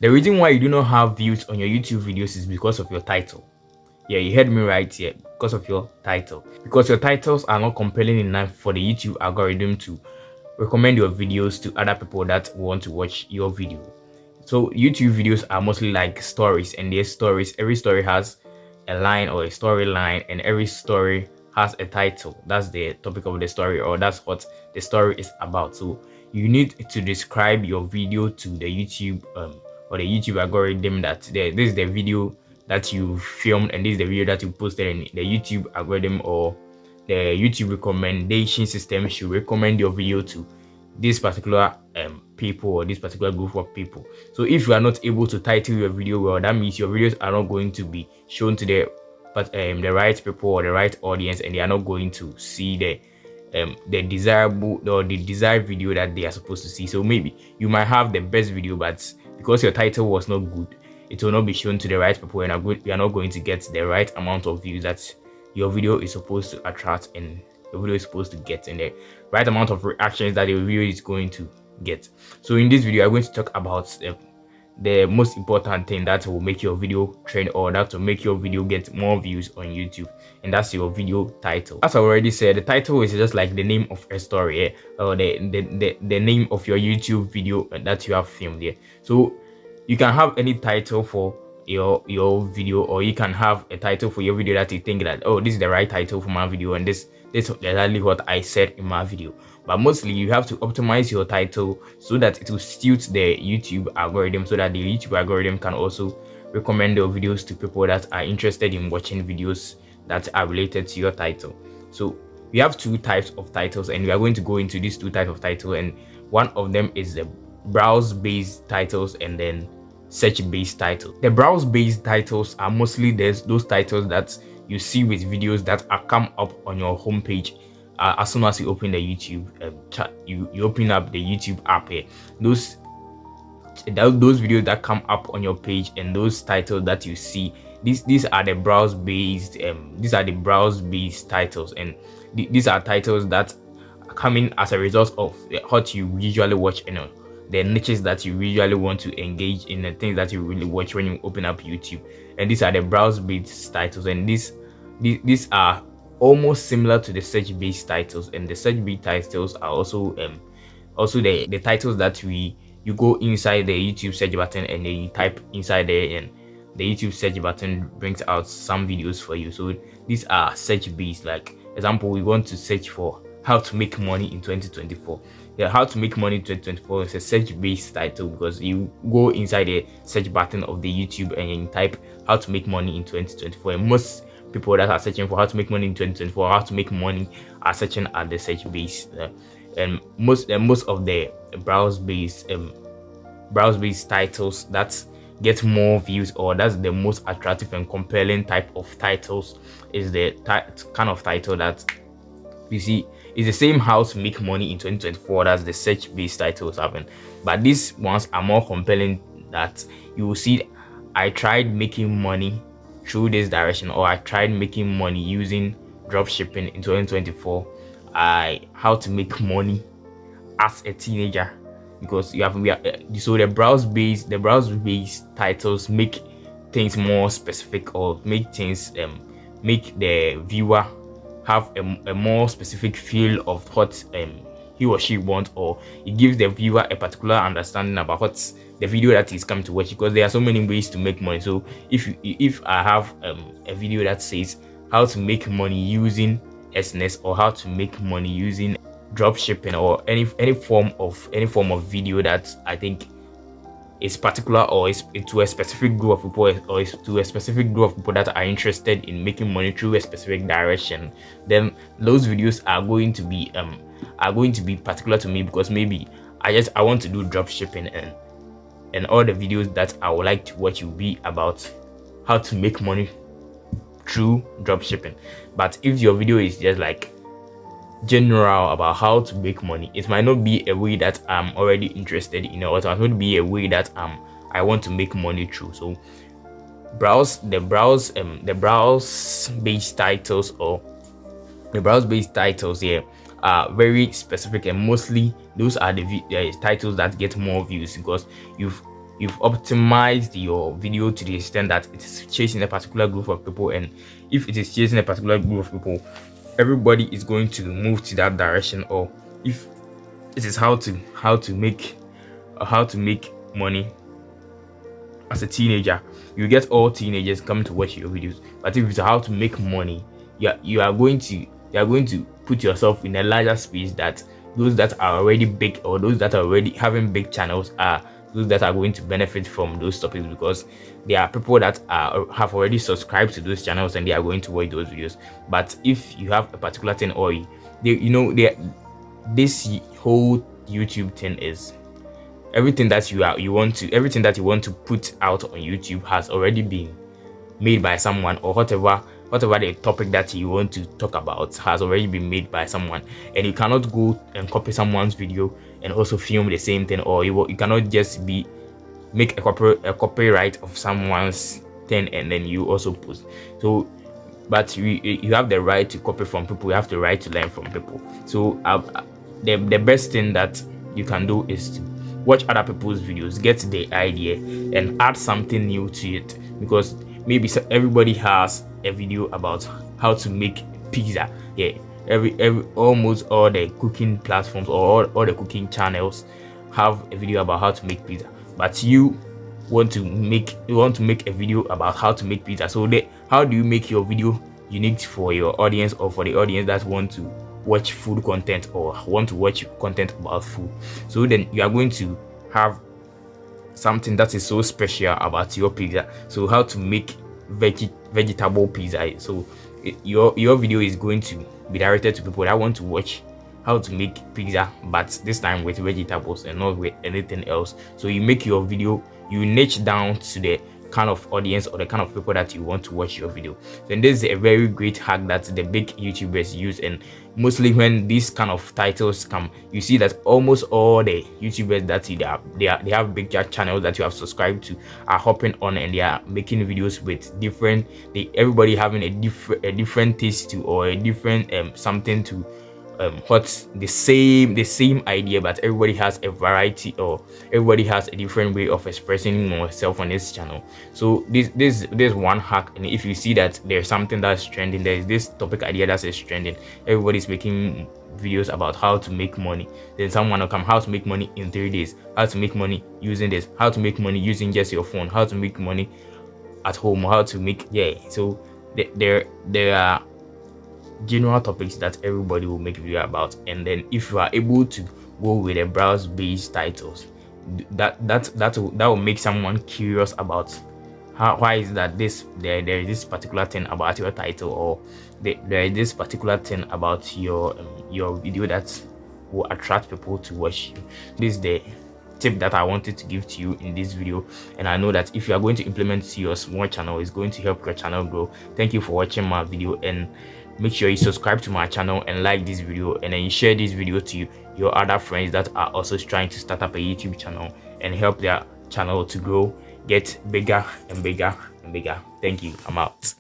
The reason why you do not have views on your YouTube videos is because of your title. Yeah, you heard me right here. Because of your title. Because your titles are not compelling enough for the YouTube algorithm to recommend your videos to other people that want to watch your video. So YouTube videos are mostly like stories, and their stories, every story has a line or a storyline, and every story has a title. That's the topic of the story, or that's what the story is about. So you need to describe your video to the YouTube or the YouTube algorithm that this is the video that you filmed, and this is the video that you posted, and the YouTube algorithm or the YouTube recommendation system should recommend your video to this particular people or this particular group of people. So if you are not able to title your video well, that means your videos are not going to be shown to the right people or the right audience, and they are not going to see the desirable or the desired video that they are supposed to see. So maybe you might have the best video, but because your title was not good, it will not be shown to the right people, and you are not going to get the right amount of views that your video is supposed to attract, and your video is supposed to get, and the right amount of reactions that your video is going to get. So in this video, I'm going to talk about the most important thing that will make your video trend, or that will make your video get more views on YouTube, and that's your video title. As I already said, the title is just like the name of a story, or the name of your YouTube video that you have filmed here. So you can have any title for your video, or you can have a title for your video that you think that, oh, this is the right title for my video, and this is exactly what I said in my video. But mostly you have to optimize your title so that it will suit the YouTube algorithm, so that the YouTube algorithm can also recommend your videos to people that are interested in watching videos that are related to your title. So we have two types of titles, and we are going to go into these two types of titles, and one of them is the browse based titles, and then search based titles. The browse based titles are mostly those titles that you see with videos that are come up on your homepage as soon as you open the YouTube chat. You open up the YouTube app here. Those videos that come up on your page, and those titles that you see, these are the browse based titles, and these are titles that are coming as a result of what you usually watch, the niches that you usually want to engage in, the things that you really watch when you open up YouTube. And these are the browse based titles, and these are almost similar to the search based titles. And the search based titles are also the titles that you go inside the YouTube search button, and then you type inside there, and the YouTube search button brings out some videos for you. So these are search based. Like example, we want to search for how to make money in 2024. Yeah, how to make money in 2024 is a search based title, because you go inside the search button of the YouTube and you type how to make money in 2024, and most people that are searching for how to make money in 2024, how to make money, are searching at the search base. And most of the browse based titles that get more views, or that's the most attractive and compelling type of titles, is the kind of title that you see is the same how to make money in 2024 as the search based titles having, but these ones are more compelling. That you will see, I tried making money through this direction, or I tried making money using drop shipping in 2024. How to make money as a teenager, because so the browse based titles make things more specific, or make things make the viewer have a more specific feel of what he or she wants, or it gives the viewer a particular understanding about what's the video that he's come to watch, because there are so many ways to make money. So if I have a video that says how to make money using SNS, or how to make money using drop shipping, or any form of video that I think is particular, or is to a specific group of people, or is to a specific group of people that are interested in making money through a specific direction, then those videos are going to be particular to me, because maybe I want to do drop shipping, and all the videos that I would like to watch will be about how to make money through drop shipping. But if your video is just like general about how to make money, it might not be a way that I'm already interested in, or it might not be a way that I want to make money through. So the browse based titles, or the browse based titles here are very specific, and mostly those are the titles that get more views, because you've optimized your video to the extent that it is chasing a particular group of people, and if it is chasing a particular group of people, everybody is going to move to that direction. Or if it is how to make money as a teenager, you get all teenagers coming to watch your videos. But if it's how to make money, you are going to put yourself in a larger space that those that are already big, or those that are already having big channels, are those that are going to benefit from those topics, because there are people that have already subscribed to those channels and they are going to watch those videos. But if you have a particular thing, or this whole YouTube thing is everything that you want to put out on YouTube has already been made by someone, or whatever the topic that you want to talk about has already been made by someone, and you cannot go and copy someone's video and also film the same thing, or you cannot just make a copyright of someone's thing and then you also post. So but you have the right to copy from people, you have the right to learn from people. So the best thing that you can do is to watch other people's videos, get the idea and add something new to it, because maybe everybody has a video about how to make pizza. Yeah, almost all the cooking platforms, or all the cooking channels have a video about how to make pizza, but you want to make a video about how to make pizza. So how do you make your video unique for your audience, or for the audience that want to watch food content or want to watch content about food? So then you are going to have something that is so special about your pizza. So how to make vegetable pizza. So your video is going to be directed to people that want to watch how to make pizza, but this time with vegetables and not with anything else. So you make your video, you niche down to the kind of audience or the kind of people that you want to watch your video. Then this is a very great hack that the big YouTubers use, and mostly when these kind of titles come, you see that almost all the YouTubers that they have big channels that you have subscribed to are hopping on, and they are making videos with everybody having a different taste to, or a different something to what's the same idea, but everybody has a variety, or everybody has a different way of expressing oneself on this channel. So this one hack, and if you see that there's something that's trending, there's this topic idea that is trending, everybody's making videos about how to make money, then someone will come, how to make money in 3 days, how to make money using this, how to make money using just your phone, how to make money at home, how to make so there are general topics that everybody will make video about. And then if you are able to go with a browse based titles, that will make someone curious about why is that there is this particular thing about your title, or there is this particular thing about your video that will attract people to watch you. This is the tip that I wanted to give to you in this video, and I know that if you are going to implement it to your small channel, it's going to help your channel grow. Thank you for watching my video, and make sure you subscribe to my channel and like this video, and then you share this video to your other friends that are also trying to start up a YouTube channel and help their channel to grow, get bigger and bigger and bigger. Thank you. I'm out.